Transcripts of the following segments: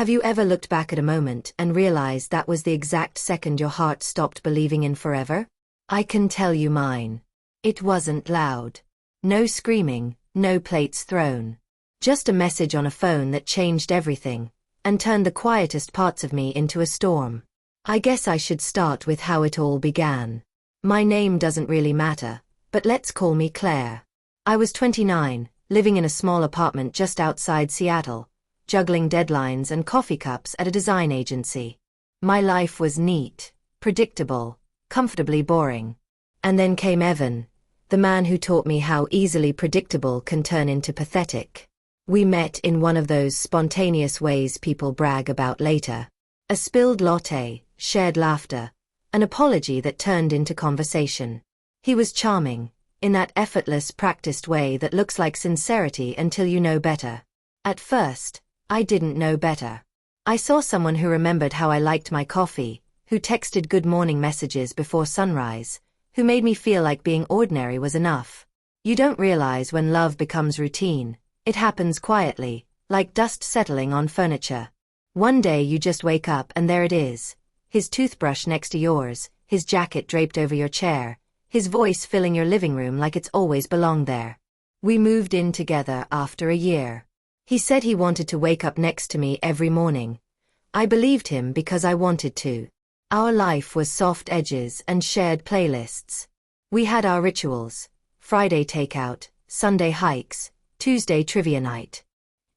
Have you ever looked back at a moment and realized that was the exact second your heart stopped believing in forever? I can tell you mine. It wasn't loud. No screaming, no plates thrown. Just a message on a phone that changed everything, and turned the quietest parts of me into a storm. I guess I should start with how it all began. My name doesn't really matter, but let's call me Claire. I was 29, living in a small apartment just outside Seattle, juggling deadlines and coffee cups at a design agency. My life was neat, predictable, comfortably boring. And then came Evan, the man who taught me how easily predictable can turn into pathetic. We met in one of those spontaneous ways people brag about later. A spilled latte, shared laughter, an apology that turned into conversation. He was charming, in that effortless, practiced way that looks like sincerity until you know better. At first, I didn't know better. I saw someone who remembered how I liked my coffee, who texted good morning messages before sunrise, who made me feel like being ordinary was enough. You don't realize when love becomes routine. It happens quietly, like dust settling on furniture. One day you just wake up and there it is. His toothbrush next to yours, his jacket draped over your chair, his voice filling your living room like it's always belonged there. We moved in together after a year. He said he wanted to wake up next to me every morning. I believed him because I wanted to. Our life was soft edges and shared playlists. We had our rituals: Friday takeout, Sunday hikes, Tuesday trivia night.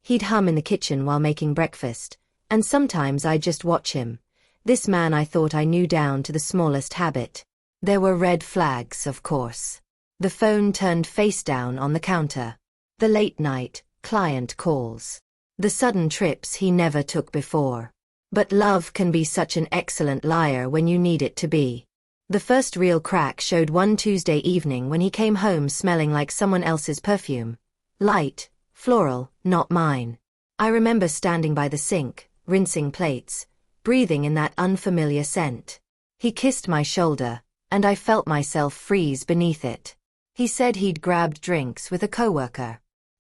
He'd hum in the kitchen while making breakfast, and sometimes I'd just watch him. This man I thought I knew down to the smallest habit. There were red flags, of course. The phone turned face down on the counter. The late night, client calls. The sudden trips he never took before. But love can be such an excellent liar when you need it to be. The first real crack showed one Tuesday evening when he came home smelling like someone else's perfume. Light, floral, not mine. I remember standing by the sink, rinsing plates, breathing in that unfamiliar scent. He kissed my shoulder, and I felt myself freeze beneath it. He said he'd grabbed drinks with a coworker.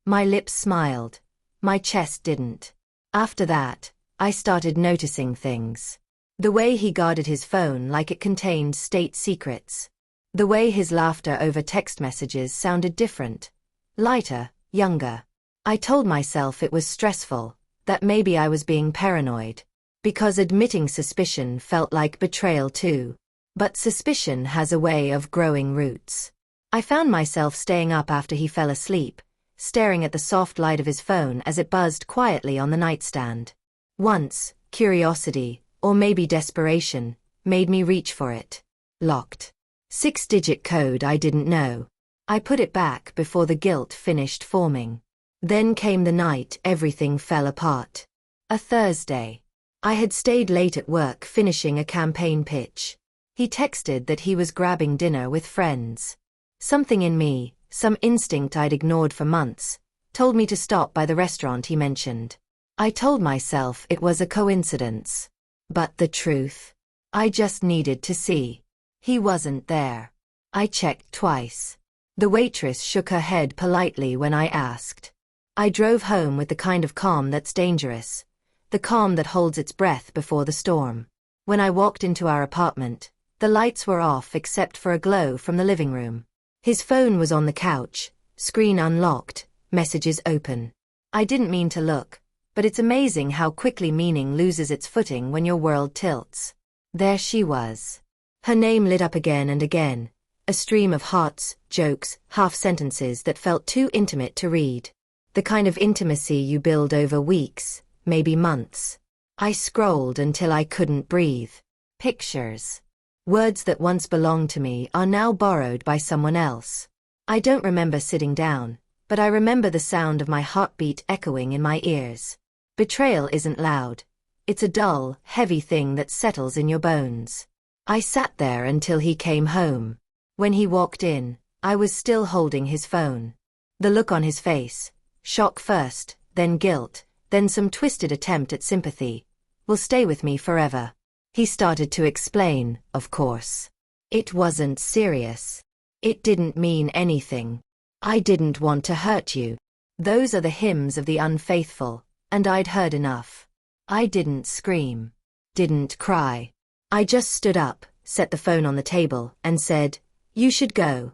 My lips smiled. My chest didn't. After that, I started noticing things. The way he guarded his phone like it contained state secrets. The way his laughter over text messages sounded different. Lighter, younger. I told myself it was stressful, that maybe I was being paranoid. Because admitting suspicion felt like betrayal too. But suspicion has a way of growing roots. I found myself staying up after he fell asleep, staring at the soft light of his phone as it buzzed quietly on the nightstand. Once, curiosity, or maybe desperation, made me reach for it. Locked. 6-digit code I didn't know. I put it back before the guilt finished forming. Then came the night everything fell apart. A Thursday. I had stayed late at work finishing a campaign pitch. He texted that he was grabbing dinner with friends. Something in me, some instinct I'd ignored for months, told me to stop by the restaurant he mentioned. I told myself it was a coincidence. But the truth? I just needed to see. He wasn't there. I checked twice. The waitress shook her head politely when I asked. I drove home with the kind of calm that's dangerous. The calm that holds its breath before the storm. When I walked into our apartment, the lights were off except for a glow from the living room. His phone was on the couch, screen unlocked, messages open. I didn't mean to look, but it's amazing how quickly meaning loses its footing when your world tilts. There she was. Her name lit up again and again, a stream of hearts, jokes, half-sentences that felt too intimate to read. The kind of intimacy you build over weeks, maybe months. I scrolled until I couldn't breathe. Pictures. Words that once belonged to me are now borrowed by someone else. I don't remember sitting down, but I remember the sound of my heartbeat echoing in my ears. Betrayal isn't loud. It's a dull, heavy thing that settles in your bones. I sat there until he came home. When he walked in, I was still holding his phone. The look on his face, shock first, then guilt, then some twisted attempt at sympathy, will stay with me forever. He started to explain, of course. It wasn't serious. It didn't mean anything. I didn't want to hurt you. Those are the hymns of the unfaithful, and I'd heard enough. I didn't scream. Didn't cry. I just stood up, set the phone on the table, and said, "You should go."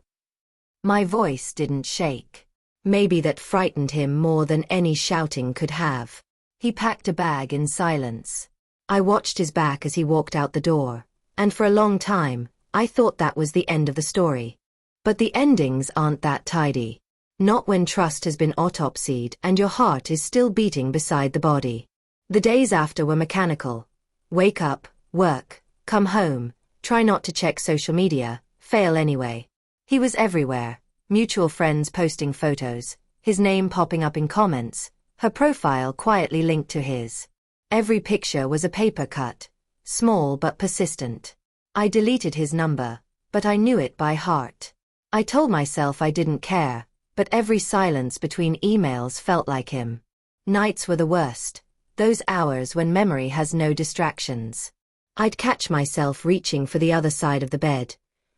My voice didn't shake. Maybe that frightened him more than any shouting could have. He packed a bag in silence. I watched his back as he walked out the door, and for a long time, I thought that was the end of the story. But the endings aren't that tidy. Not when trust has been autopsied and your heart is still beating beside the body. The days after were mechanical. Wake up, work, come home, try not to check social media, fail anyway. He was everywhere, mutual friends posting photos, his name popping up in comments, her profile quietly linked to his. Every picture was a paper cut, small but persistent. I deleted his number, but I knew it by heart. I told myself I didn't care, but every silence between emails felt like him. Nights were the worst, those hours when memory has no distractions. I'd catch myself reaching for the other side of the bed,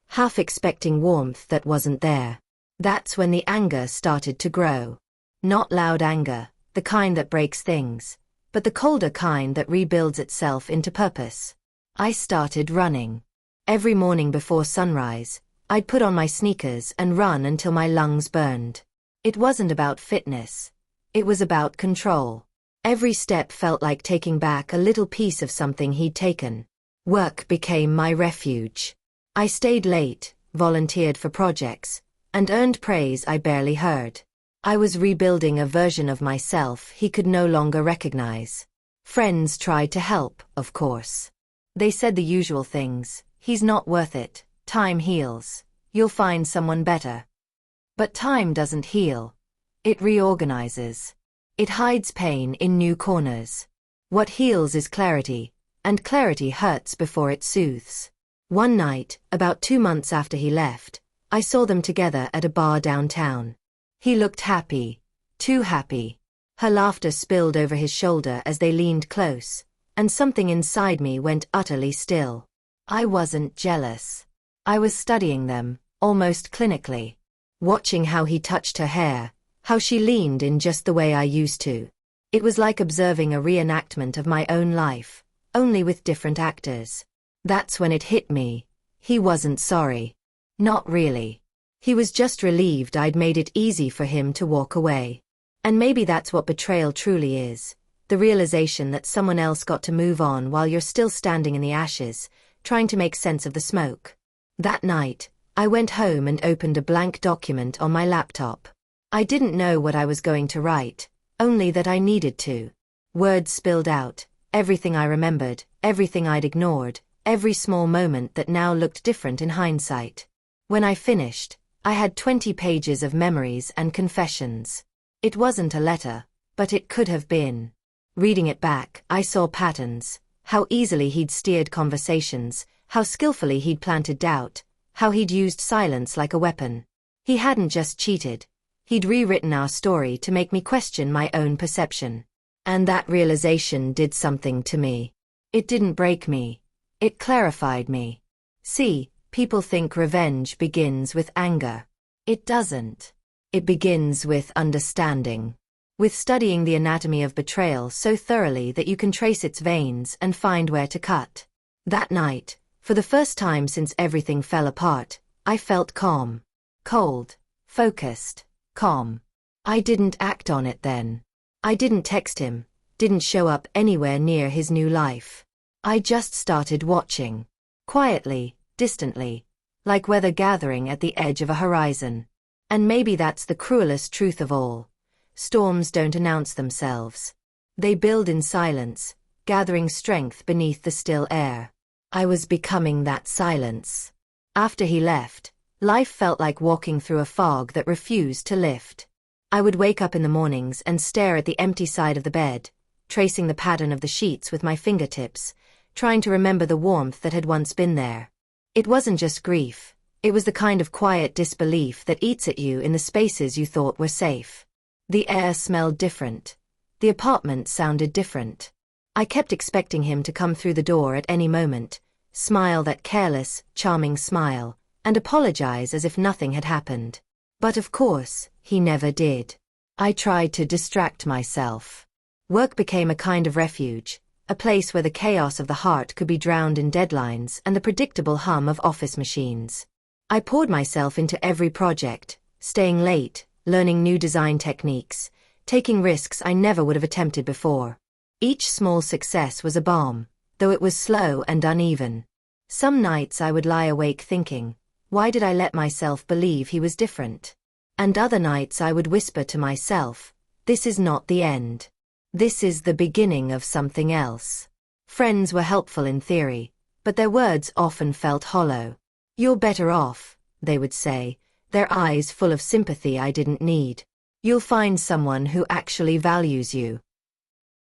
half expecting warmth that wasn't there. That's when the anger started to grow. Not loud anger, the kind that breaks things, but the colder kind that rebuilds itself into purpose. I started running. Every morning before sunrise, I'd put on my sneakers and run until my lungs burned. It wasn't about fitness. It was about control. Every step felt like taking back a little piece of something he'd taken. Work became my refuge. I stayed late, volunteered for projects, and earned praise I barely heard. I was rebuilding a version of myself he could no longer recognize. Friends tried to help, of course. They said the usual things: "He's not worth it, time heals, you'll find someone better." But time doesn't heal. It reorganizes. It hides pain in new corners. What heals is clarity, and clarity hurts before it soothes. One night, about 2 months after he left, I saw them together at a bar downtown. He looked happy, too happy. Her laughter spilled over his shoulder as they leaned close, and something inside me went utterly still. I wasn't jealous. I was studying them, almost clinically. Watching how he touched her hair, how she leaned in just the way I used to. It was like observing a reenactment of my own life, only with different actors. That's when it hit me. He wasn't sorry. Not really. He was just relieved I'd made it easy for him to walk away. And maybe that's what betrayal truly is. The realization that someone else got to move on while you're still standing in the ashes, trying to make sense of the smoke. That night, I went home and opened a blank document on my laptop. I didn't know what I was going to write, only that I needed to. Words spilled out, everything I remembered, everything I'd ignored, every small moment that now looked different in hindsight. When I finished, I had 20 pages of memories and confessions. It wasn't a letter, but it could have been. Reading it back, I saw patterns, how easily he'd steered conversations, how skillfully he'd planted doubt, how he'd used silence like a weapon. He hadn't just cheated. He'd rewritten our story to make me question my own perception. And that realization did something to me. It didn't break me. It clarified me. See, people think revenge begins with anger. It doesn't. It begins with understanding. With studying the anatomy of betrayal so thoroughly that you can trace its veins and find where to cut. That night, for the first time since everything fell apart, I felt calm. Cold. Focused. Calm. I didn't act on it then. I didn't text him, didn't show up anywhere near his new life. I just started watching. Quietly, distantly, like weather gathering at the edge of a horizon. And maybe that's the cruelest truth of all. Storms don't announce themselves. They build in silence, gathering strength beneath the still air. I was becoming that silence. After he left, life felt like walking through a fog that refused to lift. I would wake up in the mornings and stare at the empty side of the bed, tracing the pattern of the sheets with my fingertips, trying to remember the warmth that had once been there. It wasn't just grief. It was the kind of quiet disbelief that eats at you in the spaces you thought were safe. The air smelled different. The apartment sounded different. I kept expecting him to come through the door at any moment, smile that careless, charming smile, and apologize as if nothing had happened. But of course, he never did. I tried to distract myself. Work became a kind of refuge, a place where the chaos of the heart could be drowned in deadlines and the predictable hum of office machines. I poured myself into every project, staying late, learning new design techniques, taking risks I never would have attempted before. Each small success was a balm, though it was slow and uneven. Some nights I would lie awake thinking, why did I let myself believe he was different? And other nights I would whisper to myself, this is not the end. This is the beginning of something else. Friends were helpful in theory, but their words often felt hollow. You're better off, they would say, their eyes full of sympathy I didn't need. You'll find someone who actually values you.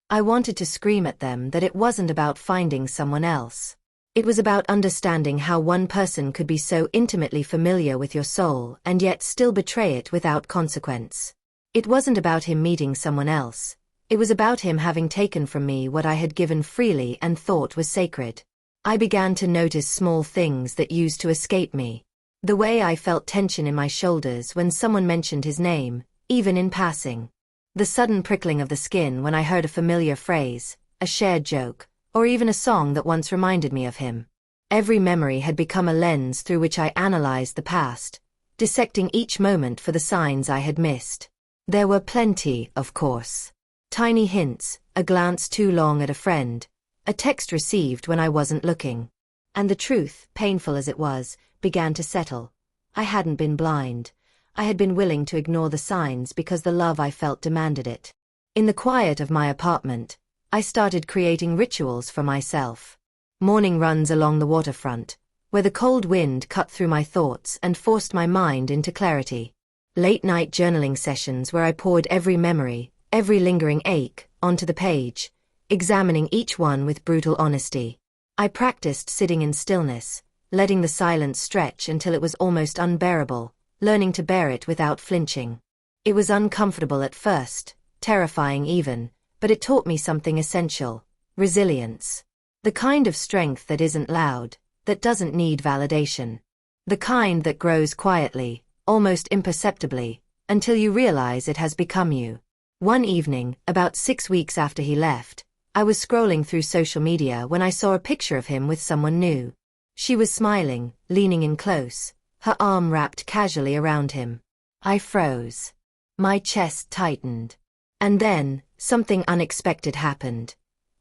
I wanted to scream at them that it wasn't about finding someone else. It was about understanding how one person could be so intimately familiar with your soul and yet still betray it without consequence. It wasn't about him meeting someone else. It was about him having taken from me what I had given freely and thought was sacred. I began to notice small things that used to escape me. The way I felt tension in my shoulders when someone mentioned his name, even in passing. The sudden prickling of the skin when I heard a familiar phrase, a shared joke, or even a song that once reminded me of him. Every memory had become a lens through which I analyzed the past, dissecting each moment for the signs I had missed. There were plenty, of course. Tiny hints, a glance too long at a friend, a text received when I wasn't looking. And the truth, painful as it was, began to settle. I hadn't been blind. I had been willing to ignore the signs because the love I felt demanded it. In the quiet of my apartment, I started creating rituals for myself. Morning runs along the waterfront, where the cold wind cut through my thoughts and forced my mind into clarity. Late-night journaling sessions where I poured every memory, every lingering ache, onto the page, examining each one with brutal honesty. I practiced sitting in stillness, letting the silence stretch until it was almost unbearable, learning to bear it without flinching. It was uncomfortable at first, terrifying even, but it taught me something essential: resilience. The kind of strength that isn't loud, that doesn't need validation. The kind that grows quietly, almost imperceptibly, until you realize it has become you. One evening, about 6 weeks after he left, I was scrolling through social media when I saw a picture of him with someone new. She was smiling, leaning in close, her arm wrapped casually around him. I froze. My chest tightened. And then, something unexpected happened.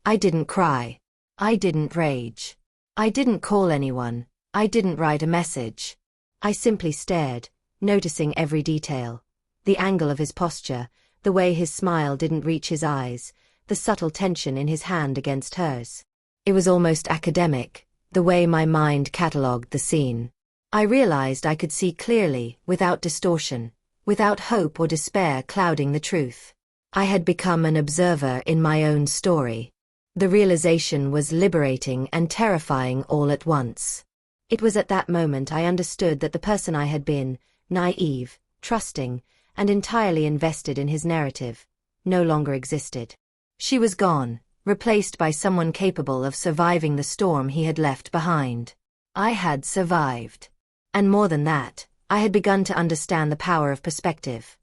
I didn't cry. I didn't rage. I didn't call anyone. I didn't write a message. I simply stared, noticing every detail. The angle of his posture, the way his smile didn't reach his eyes, the subtle tension in his hand against hers. It was almost academic, the way my mind catalogued the scene. I realized I could see clearly, without distortion, without hope or despair clouding the truth. I had become an observer in my own story. The realization was liberating and terrifying all at once. It was at that moment I understood that the person I had been, naive, trusting, and entirely invested in his narrative, no longer existed. She was gone, replaced by someone capable of surviving the storm he had left behind. I had survived. And more than that, I had begun to understand the power of perspective.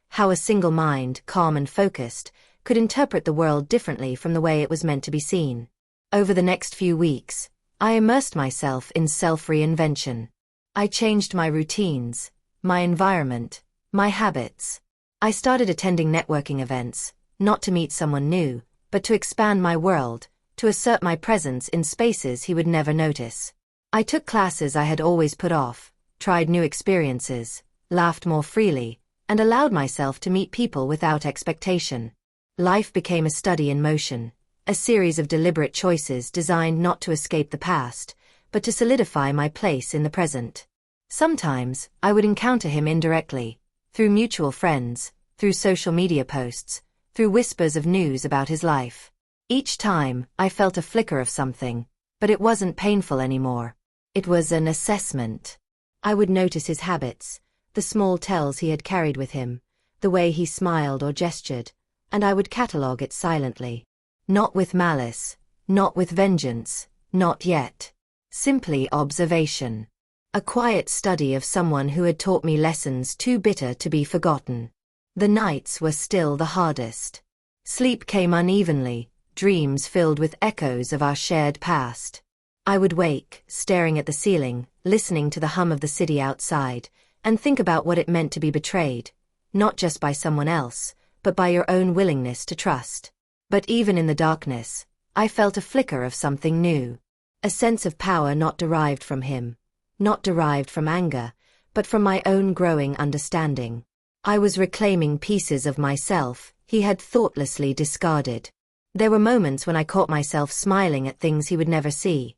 How a single mind, calm and focused, could interpret the world differently from the way it was meant to be seen. Over the next few weeks, I immersed myself in self-reinvention. I changed my routines, my environment, my habits. I started attending networking events, not to meet someone new, but to expand my world, to assert my presence in spaces he would never notice. I took classes I had always put off, tried new experiences, laughed more freely, and allowed myself to meet people without expectation. Life became a study in motion, a series of deliberate choices designed not to escape the past, but to solidify my place in the present. Sometimes, I would encounter him indirectly, through mutual friends, through social media posts, through whispers of news about his life. Each time, I felt a flicker of something, but it wasn't painful anymore. It was an assessment. I would notice his habits, the small tells he had carried with him, the way he smiled or gestured, and I would catalogue it silently. Not with malice, not with vengeance, not yet. Simply observation. A quiet study of someone who had taught me lessons too bitter to be forgotten. The nights were still the hardest. Sleep came unevenly, dreams filled with echoes of our shared past. I would wake, staring at the ceiling, listening to the hum of the city outside, and think about what it meant to be betrayed, not just by someone else, but by your own willingness to trust. But even in the darkness, I felt a flicker of something new. A sense of power not derived from him, not derived from anger, but from my own growing understanding. I was reclaiming pieces of myself he had thoughtlessly discarded. There were moments when I caught myself smiling at things he would never see.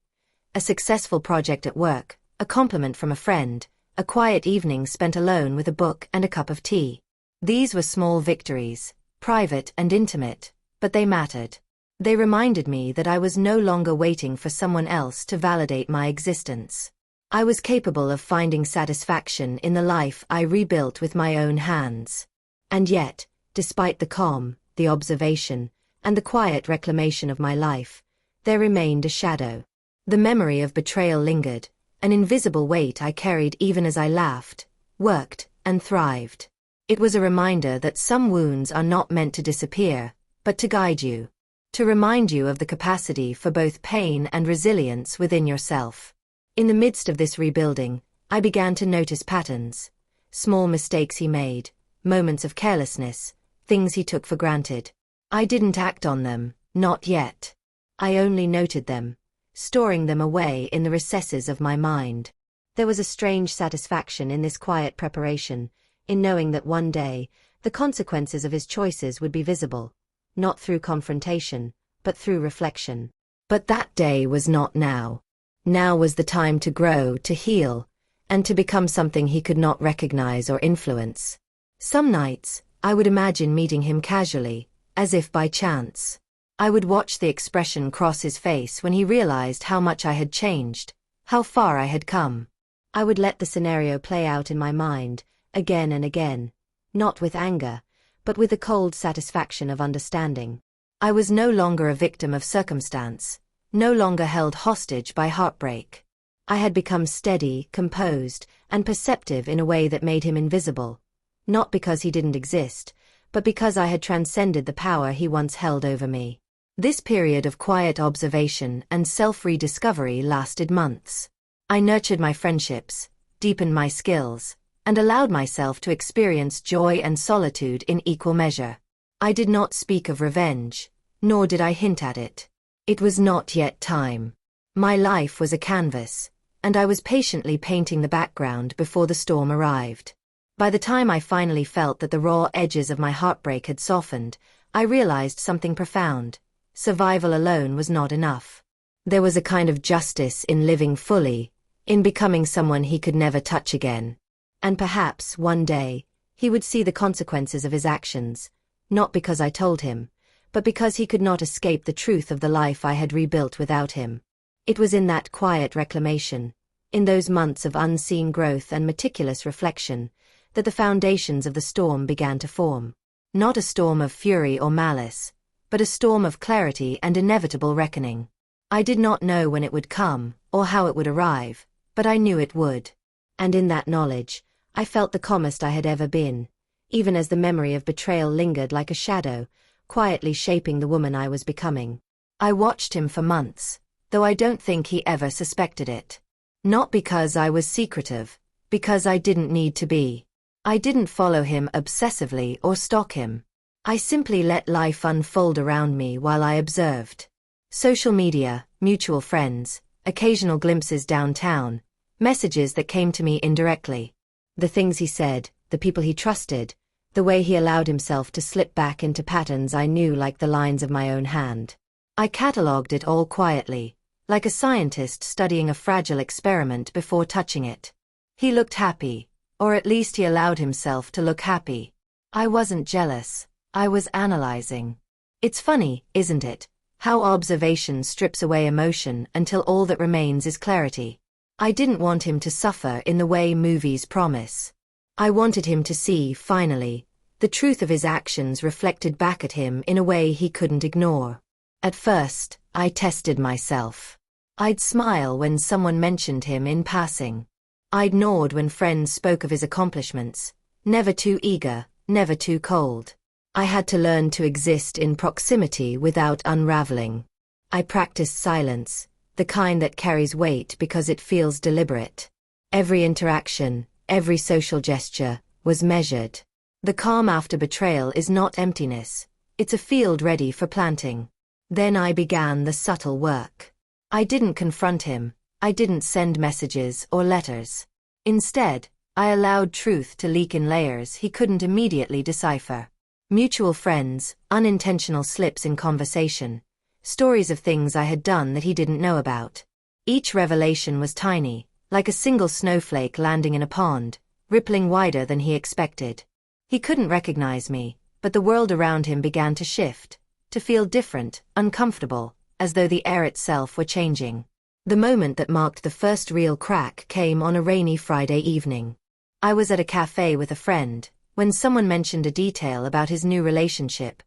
A successful project at work, a compliment from a friend, a quiet evening spent alone with a book and a cup of tea. These were small victories, private and intimate, but they mattered. They reminded me that I was no longer waiting for someone else to validate my existence. I was capable of finding satisfaction in the life I rebuilt with my own hands. And yet, despite the calm, the observation, and the quiet reclamation of my life, there remained a shadow. The memory of betrayal lingered, an invisible weight I carried even as I laughed, worked, and thrived. It was a reminder that some wounds are not meant to disappear, but to guide you. To remind you of the capacity for both pain and resilience within yourself. In the midst of this rebuilding, I began to notice patterns. Small mistakes he made, moments of carelessness, things he took for granted. I didn't act on them, not yet. I only noted them, storing them away in the recesses of my mind. There was a strange satisfaction in this quiet preparation, in knowing that one day, the consequences of his choices would be visible, not through confrontation, but through reflection. But that day was not now. Now was the time to grow, to heal, and to become something he could not recognize or influence. Some nights, I would imagine meeting him casually, as if by chance. I would watch the expression cross his face when he realized how much I had changed, how far I had come. I would let the scenario play out in my mind, again and again, not with anger, but with the cold satisfaction of understanding. I was no longer a victim of circumstance, no longer held hostage by heartbreak. I had become steady, composed, and perceptive in a way that made him invisible, not because he didn't exist, but because I had transcended the power he once held over me. This period of quiet observation and self-rediscovery lasted months. I nurtured my friendships, deepened my skills, and allowed myself to experience joy and solitude in equal measure. I did not speak of revenge, nor did I hint at it. It was not yet time. My life was a canvas, and I was patiently painting the background before the storm arrived. By the time I finally felt that the raw edges of my heartbreak had softened, I realized something profound. Survival alone was not enough. There was a kind of justice in living fully, in becoming someone he could never touch again. And perhaps, one day, he would see the consequences of his actions, not because I told him, but because he could not escape the truth of the life I had rebuilt without him. It was in that quiet reclamation, in those months of unseen growth and meticulous reflection, that the foundations of the storm began to form. Not a storm of fury or malice, but a storm of clarity and inevitable reckoning. I did not know when it would come, or how it would arrive, but I knew it would. And in that knowledge, I felt the calmest I had ever been, even as the memory of betrayal lingered like a shadow, quietly shaping the woman I was becoming. I watched him for months, though I don't think he ever suspected it. Not because I was secretive, because I didn't need to be. I didn't follow him obsessively or stalk him. I simply let life unfold around me while I observed. Social media, mutual friends, occasional glimpses downtown, messages that came to me indirectly. The things he said, the people he trusted, the way he allowed himself to slip back into patterns I knew like the lines of my own hand. I catalogued it all quietly, like a scientist studying a fragile experiment before touching it. He looked happy, or at least he allowed himself to look happy. I wasn't jealous, I was analyzing. It's funny, isn't it, how observation strips away emotion until all that remains is clarity. I didn't want him to suffer in the way movies promise. I wanted him to see, finally, the truth of his actions reflected back at him in a way he couldn't ignore. At first, I tested myself. I'd smile when someone mentioned him in passing. I'd nod when friends spoke of his accomplishments, never too eager, never too cold. I had to learn to exist in proximity without unraveling. I practiced silence, the kind that carries weight because it feels deliberate. Every interaction, every social gesture, was measured. The calm after betrayal is not emptiness, it's a field ready for planting. Then I began the subtle work. I didn't confront him, I didn't send messages or letters. Instead, I allowed truth to leak in layers he couldn't immediately decipher. Mutual friends, unintentional slips in conversation, stories of things I had done that he didn't know about. Each revelation was tiny, like a single snowflake landing in a pond, rippling wider than he expected. He couldn't recognize me, but the world around him began to shift, to feel different, uncomfortable, as though the air itself were changing. The moment that marked the first real crack came on a rainy Friday evening. I was at a cafe with a friend, when someone mentioned a detail about his new relationship,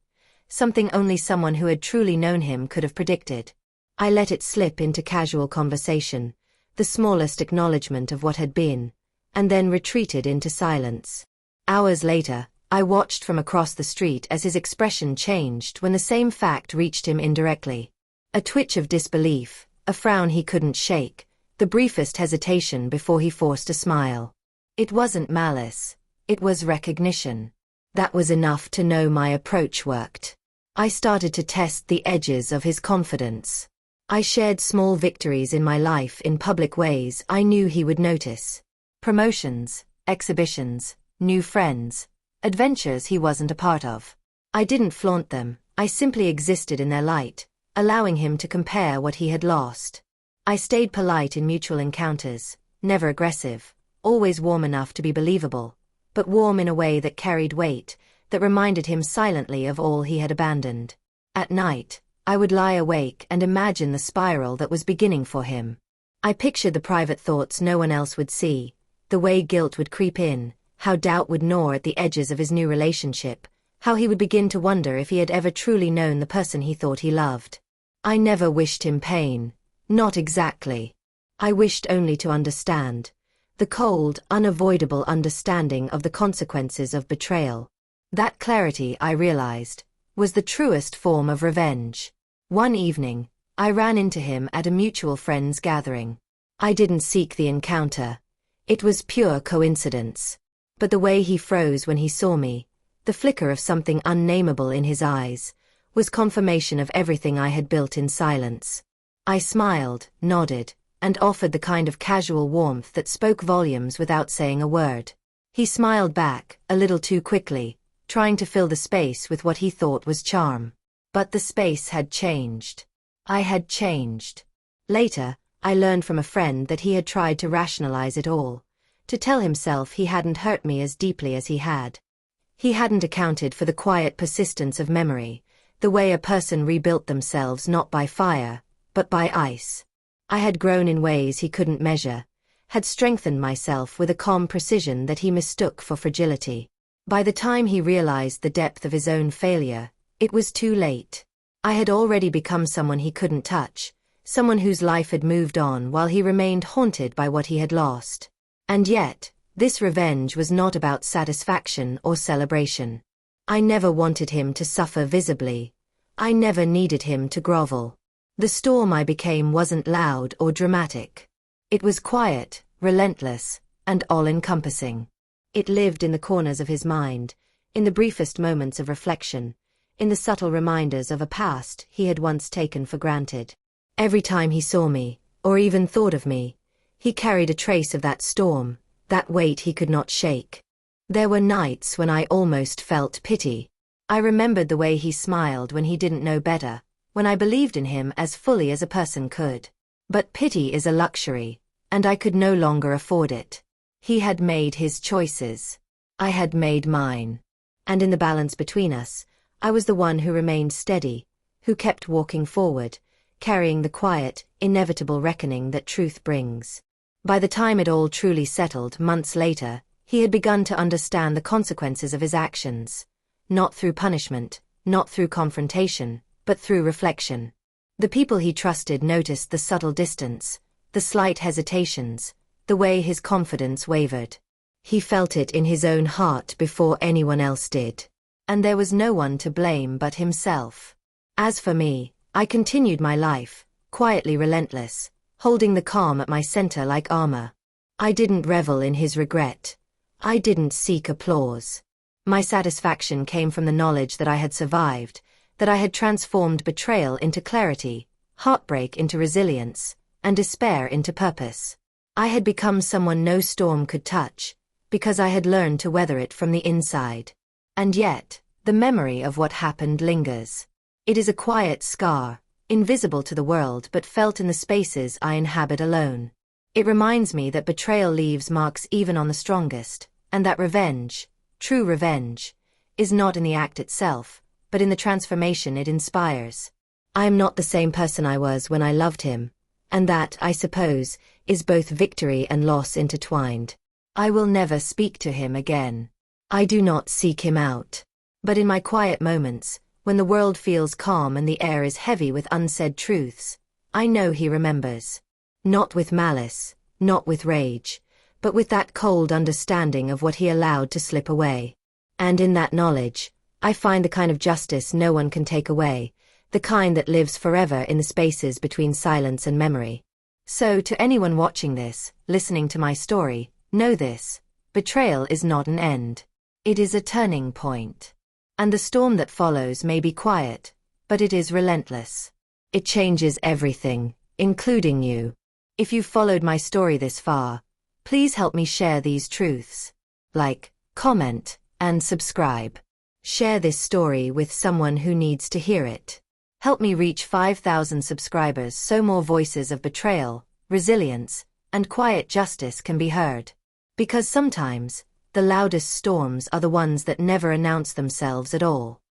something only someone who had truly known him could have predicted. I let it slip into casual conversation, the smallest acknowledgement of what had been, and then retreated into silence. Hours later, I watched from across the street as his expression changed when the same fact reached him indirectly. A twitch of disbelief, a frown he couldn't shake, the briefest hesitation before he forced a smile. It wasn't malice, it was recognition. That was enough to know my approach worked. I started to test the edges of his confidence. I shared small victories in my life in public ways I knew he would notice. Promotions, exhibitions, new friends, adventures he wasn't a part of. I didn't flaunt them, I simply existed in their light, allowing him to compare what he had lost. I stayed polite in mutual encounters, never aggressive, always warm enough to be believable, but warm in a way that carried weight, that reminded him silently of all he had abandoned. At night, I would lie awake and imagine the spiral that was beginning for him. I pictured the private thoughts no one else would see, the way guilt would creep in, how doubt would gnaw at the edges of his new relationship, how he would begin to wonder if he had ever truly known the person he thought he loved. I never wished him pain, not exactly. I wished only to understand. The cold, unavoidable understanding of the consequences of betrayal. That clarity, I realized, was the truest form of revenge. One evening, I ran into him at a mutual friend's gathering. I didn't seek the encounter. It was pure coincidence. But the way he froze when he saw me, the flicker of something unnameable in his eyes, was confirmation of everything I had built in silence. I smiled, nodded, and offered the kind of casual warmth that spoke volumes without saying a word. He smiled back, a little too quickly, trying to fill the space with what he thought was charm. But the space had changed. I had changed. Later, I learned from a friend that he had tried to rationalize it all, to tell himself he hadn't hurt me as deeply as he had. He hadn't accounted for the quiet persistence of memory, the way a person rebuilt themselves not by fire, but by ice. I had grown in ways he couldn't measure, had strengthened myself with a calm precision that he mistook for fragility. By the time he realized the depth of his own failure, it was too late. I had already become someone he couldn't touch, someone whose life had moved on while he remained haunted by what he had lost. And yet, this revenge was not about satisfaction or celebration. I never wanted him to suffer visibly. I never needed him to grovel. The storm I became wasn't loud or dramatic. It was quiet, relentless, and all-encompassing. It lived in the corners of his mind, in the briefest moments of reflection, in the subtle reminders of a past he had once taken for granted. Every time he saw me, or even thought of me, he carried a trace of that storm, that weight he could not shake. There were nights when I almost felt pity. I remembered the way he smiled when he didn't know better, when I believed in him as fully as a person could. But pity is a luxury, and I could no longer afford it. He had made his choices. I had made mine. And in the balance between us, I was the one who remained steady, who kept walking forward, carrying the quiet, inevitable reckoning that truth brings. By the time it all truly settled months later, he had begun to understand the consequences of his actions. Not through punishment, not through confrontation, but through reflection. The people he trusted noticed the subtle distance, the slight hesitations, the way his confidence wavered. He felt it in his own heart before anyone else did. And there was no one to blame but himself. As for me, I continued my life, quietly relentless, holding the calm at my center like armor. I didn't revel in his regret. I didn't seek applause. My satisfaction came from the knowledge that I had survived, that I had transformed betrayal into clarity, heartbreak into resilience, and despair into purpose. I had become someone no storm could touch, because I had learned to weather it from the inside. And yet, the memory of what happened lingers. It is a quiet scar, invisible to the world but felt in the spaces I inhabit alone. It reminds me that betrayal leaves marks even on the strongest, and that revenge, true revenge, is not in the act itself, but in the transformation it inspires. I am not the same person I was when I loved him, and that, I suppose, is both victory and loss intertwined. I will never speak to him again. I do not seek him out. But in my quiet moments, when the world feels calm and the air is heavy with unsaid truths, I know he remembers. Not with malice, not with rage, but with that cold understanding of what he allowed to slip away. And in that knowledge, I find the kind of justice no one can take away, the kind that lives forever in the spaces between silence and memory. So to anyone watching this, listening to my story, know this: betrayal is not an end. It is a turning point. And the storm that follows may be quiet, but it is relentless. It changes everything, including you. If you've followed my story this far, please help me share these truths. Like, comment, and subscribe. Share this story with someone who needs to hear it. Help me reach 5,000 subscribers so more voices of betrayal, resilience, and quiet justice can be heard. Because sometimes, the loudest storms are the ones that never announce themselves at all.